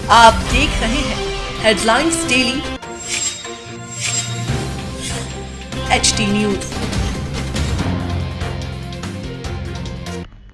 आप देख रहे हैं हेडलाइंस डेली एचटी न्यूज।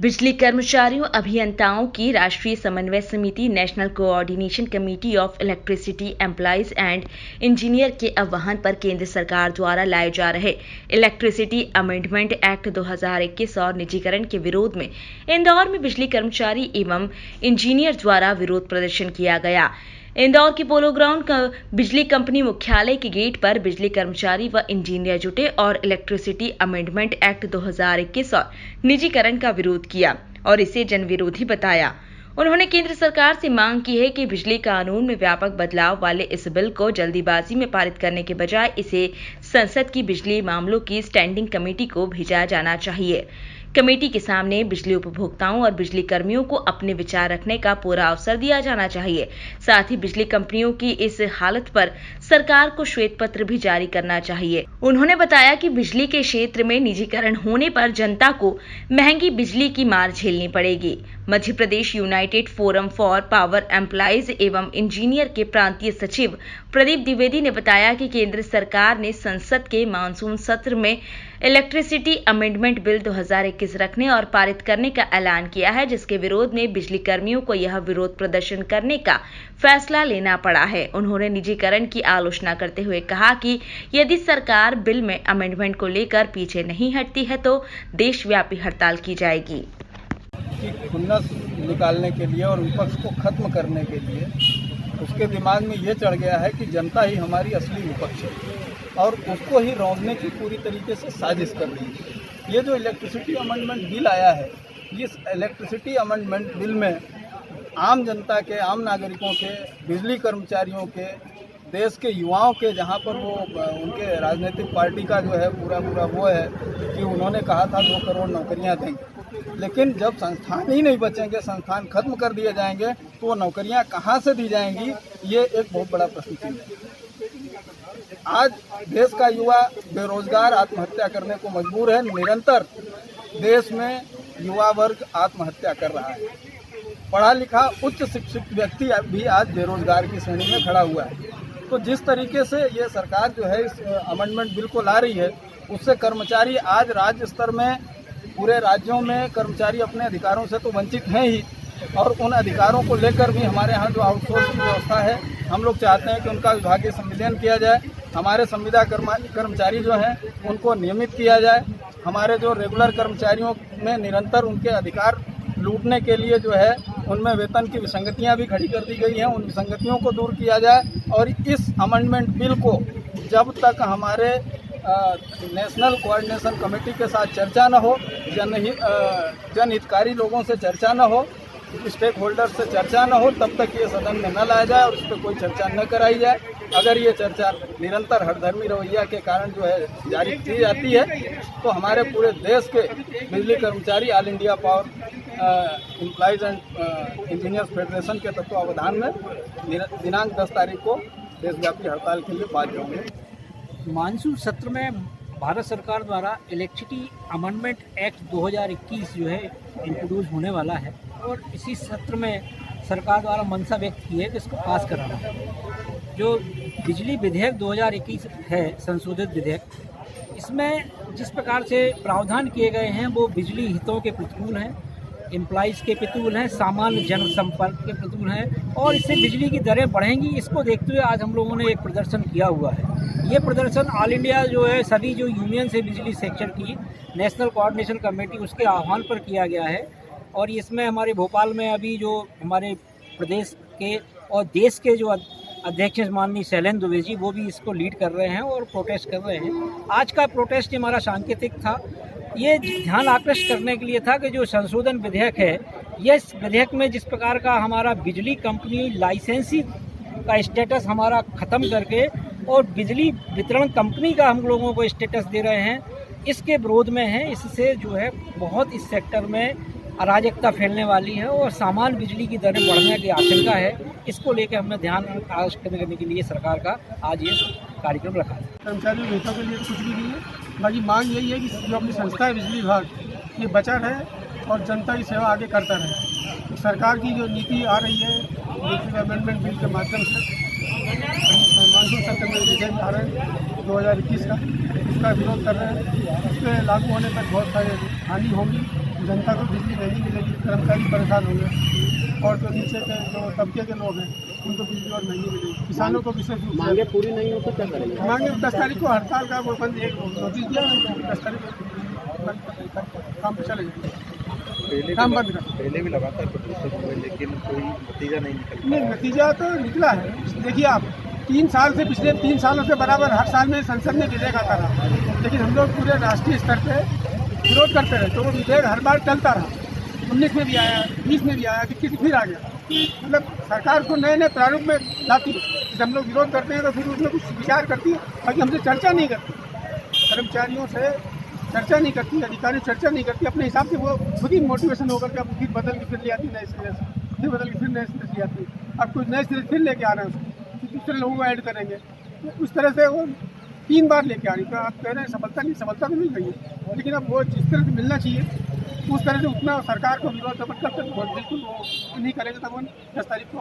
बिजली कर्मचारियों अभियंताओं की राष्ट्रीय समन्वय समिति national coordination committee of electricity employees and engineer के आह्वान पर केंद्र सरकार द्वारा लाए जा रहे इलेक्ट्रिसिटी अमेंडमेंट एक्ट 2021 और निजीकरण के विरोध में इंदौर में बिजली कर्मचारी एवं इंजीनियर द्वारा विरोध प्रदर्शन किया गया। इंदौर के पोलो ग्राउंड बिजली कंपनी मुख्यालय के गेट पर बिजली कर्मचारी व इंजीनियर जुटे और इलेक्ट्रिसिटी अमेंडमेंट एक्ट 2021 और निजीकरण का विरोध किया और इसे जन विरोधी बताया। उन्होंने केंद्र सरकार से मांग की है कि बिजली कानून में व्यापक बदलाव वाले इस बिल को जल्दीबाजी में पारित करने के बजाय इसे संसद की बिजली मामलों की स्टैंडिंग कमेटी को भेजा जाना चाहिए। कमेटी के सामने बिजली उपभोक्ताओं और बिजली कर्मियों को अपने विचार रखने का पूरा अवसर दिया जाना चाहिए। साथ ही बिजली कंपनियों की इस हालत पर सरकार को श्वेत पत्र भी जारी करना चाहिए। उन्होंने बताया कि बिजली के क्षेत्र में निजीकरण होने पर जनता को महंगी बिजली की मार झेलनी पड़ेगी। Madhya Pradesh United Forum for Power employees एवं इंजीनियर के प्रांतीय सचिव प्रदीप द्विवेदी ने बताया कि केंद्र सरकार ने संसद के मानसून सत्र में इलेक्ट्रिसिटी अमेंडमेंट बिल 2021 रखने और पारित करने का ऐलान किया है, जिसके विरोध में बिजली कर्मियों को यह विरोध प्रदर्शन करने का फैसला लेना पड़ा है। उन्होंने निजीकरण की आलोचना करते हुए कहा कि यदि सरकार बिल में अमेंडमेंट को लेकर पीछे नहीं हटती है तो देशव्यापी हड़ताल की जाएगी। खुन्नस निकालने के लिए और विपक्ष को खत्म करने के लिए उसके दिमाग में ये चढ़ गया है कि जनता ही हमारी असली विपक्ष है और उसको ही रौंदने की पूरी तरीके से साजिश कर रही है। ये जो इलेक्ट्रिसिटी अमेंडमेंट बिल आया है, इस इलेक्ट्रिसिटी अमेंडमेंट बिल में आम जनता के, आम नागरिकों के, बिजली कर्मचारियों के, देश के युवाओं के, जहाँ पर वो उनके राजनीतिक पार्टी का जो है पूरा वो है कि उन्होंने कहा था 2 करोड़ नौकरियाँ देंगे, लेकिन जब संस्थान ही नहीं बचेंगे, संस्थान खत्म कर दिए जाएंगे तो वो नौकरियां कहां से दी जाएंगी, ये एक बहुत बड़ा प्रश्न चिन्ह है। आज देश का युवा बेरोजगार आत्महत्या करने को मजबूर है। निरंतर देश में युवा वर्ग आत्महत्या कर रहा है। पढ़ा लिखा उच्च शिक्षित व्यक्ति भी आज बेरोजगार की श्रेणी में खड़ा हुआ है। तो जिस तरीके से ये सरकार जो है इस अमेंडमेंट बिल को ला रही है, उससे कर्मचारी आज राज्य स्तर में, पूरे राज्यों में कर्मचारी अपने अधिकारों से तो वंचित हैं ही, और उन अधिकारों को लेकर भी हमारे यहाँ जो आउटसोर्स की व्यवस्था है, हम लोग चाहते हैं कि उनका विभागीय संविलियन किया जाए। हमारे संविदा कर्मचारी जो हैं उनको नियमित किया जाए। हमारे जो रेगुलर कर्मचारियों में निरंतर उनके अधिकार लूटने के लिए जो है उनमें वेतन की विसंगतियाँ भी खड़ी कर दी गई हैं, उन विसंगतियों को दूर किया जाए। और इस अमेंडमेंट बिल को जब तक हमारे नेशनल कोऑर्डिनेशन कमेटी के साथ चर्चा न हो, जनहितकारी लोगों से चर्चा न हो, स्टेक होल्डर से चर्चा न हो, तब तक ये सदन में न लाया जाए और इस पर कोई चर्चा न कराई जाए। अगर ये चर्चा निरंतर हठधर्मी रवैया के कारण जो है जारी की जाती है तो हमारे पूरे देश के बिजली कर्मचारी all India power employees and engineers federation के तत्वावधान में दिनांक 10 तारीख को देशव्यापी हड़ताल के लिए बाध्य होंगे। मानसून सत्र में भारत सरकार द्वारा इलेक्ट्रिसिटी अमेंडमेंट एक्ट 2021 जो है इंट्रोड्यूस होने वाला है और इसी सत्र में सरकार द्वारा मंशा व्यक्त की है कि इसको पास कराना है। जो बिजली विधेयक 2021 है, संशोधित विधेयक, इसमें जिस प्रकार से प्रावधान किए गए हैं वो बिजली हितों के प्रतिकूल हैं, एम्प्लॉइज़ के प्रतिकूल हैं, सामान्य जनसंपर्क के प्रतिकूल हैं और इससे बिजली की दरें बढ़ेंगी। इसको देखते हुए आज हम लोगों ने एक प्रदर्शन किया हुआ है। ये प्रदर्शन ऑल इंडिया जो है सभी जो यूनियन से बिजली सेक्टर की नेशनल कोऑर्डिनेशन कमेटी उसके आह्वान पर किया गया है और इसमें हमारे भोपाल में अभी जो हमारे प्रदेश के और देश के जो अध्यक्ष माननीय शैलेंद्र द्विवेदी जी वो भी इसको लीड कर रहे हैं और प्रोटेस्ट कर रहे हैं। आज का प्रोटेस्ट हमारा सांकेतिक था, ये ध्यान आकृष्ट करने के लिए था कि जो संशोधन विधेयक है, ये विधेयक में जिस प्रकार का हमारा बिजली कंपनी लाइसेंसी का स्टेटस हमारा ख़त्म करके और बिजली वितरण कंपनी का हम लोगों को स्टेटस दे रहे हैं, इसके विरोध में है। इससे जो है बहुत इस सेक्टर में अराजकता फैलने वाली है और सामान्य बिजली की दरें बढ़ने की आशंका है। इसको लेकर हमने ध्यान आकृष्ट करने के लिए सरकार का आज ये कार्यक्रम रखा है। कर्मचारियों के हितों के लिए कुछ भी नहीं है, बाकी मांग यही है कि जो अपनी संस्था है बिजली विभाग, ये बचा रहे और जनता की सेवा आगे करता रहे। सरकार की जो नीति आ रही है, अमेंडमेंट बिल के माध्यम से मानसून सत्र में विधेयक ला रहे हैं 2021 का, इसका विरोध कर रहे हैं। इसके लागू होने पर बहुत सारे हानि होगी, जनता को बिजली नहीं मिलेगी, कर्मचारी परेशान होंगे और जो नीचे के जो तबके के लोग हैं उनको बिजली और नहीं मिलेगी। किसानों को विशेष रूप से मांगे पूरी नहीं हो तो क्या करेंगे? मांगे 10 तारीख को हड़ताल का वो बंद एक नोटिस दिया है, 10 तारीख को काम पे चले जाएंगे, काम बंद कर। पहले भी लगातार प्रोटेस्ट हुए लेकिन कोई नतीजा नहीं निकल। नहीं, नतीजा तो निकला है। देखिए आप 3 साल से, पिछले 3 सालों से बराबर हर साल में संसद में विधेयक आता रहा, लेकिन हम लोग पूरे राष्ट्रीय स्तर पे विरोध करते रहे, तो वो विधेयक हर बार चलता रहा। 19 में भी आया, 20 में भी आया, 21 में फिर आ गया। मतलब सरकार को नए नए प्रारूप में लाती है। जब हम लोग विरोध करते हैं तो फिर उसमें कुछ विचार करती है, बाकी हमसे चर्चा नहीं करती, कर्मचारियों से चर्चा नहीं करती, अधिकारी चर्चा नहीं करती। अपने हिसाब से वो खुद ही मोटिवेशन होकर के अब फिर बदल के फिर ले आती है नए सिरे से, फिर बदल के फिर नए सिरे से ले आती है। अब कुछ नए सिरे फिर लेके आ रहे हैं उसको, फिर दूसरे लोगों को ऐड करेंगे, तो उस तरह से वो 3 बार लेके आ रही है। तो आप कह रहे हैं सफलता तो मिल रही है, लेकिन अब वो जिस तरह से मिलना चाहिए उस तरह से उतना सरकार को विरोध जबरदस्त बिल्कुल वो नहीं करेंगे। तब 10 तारीख को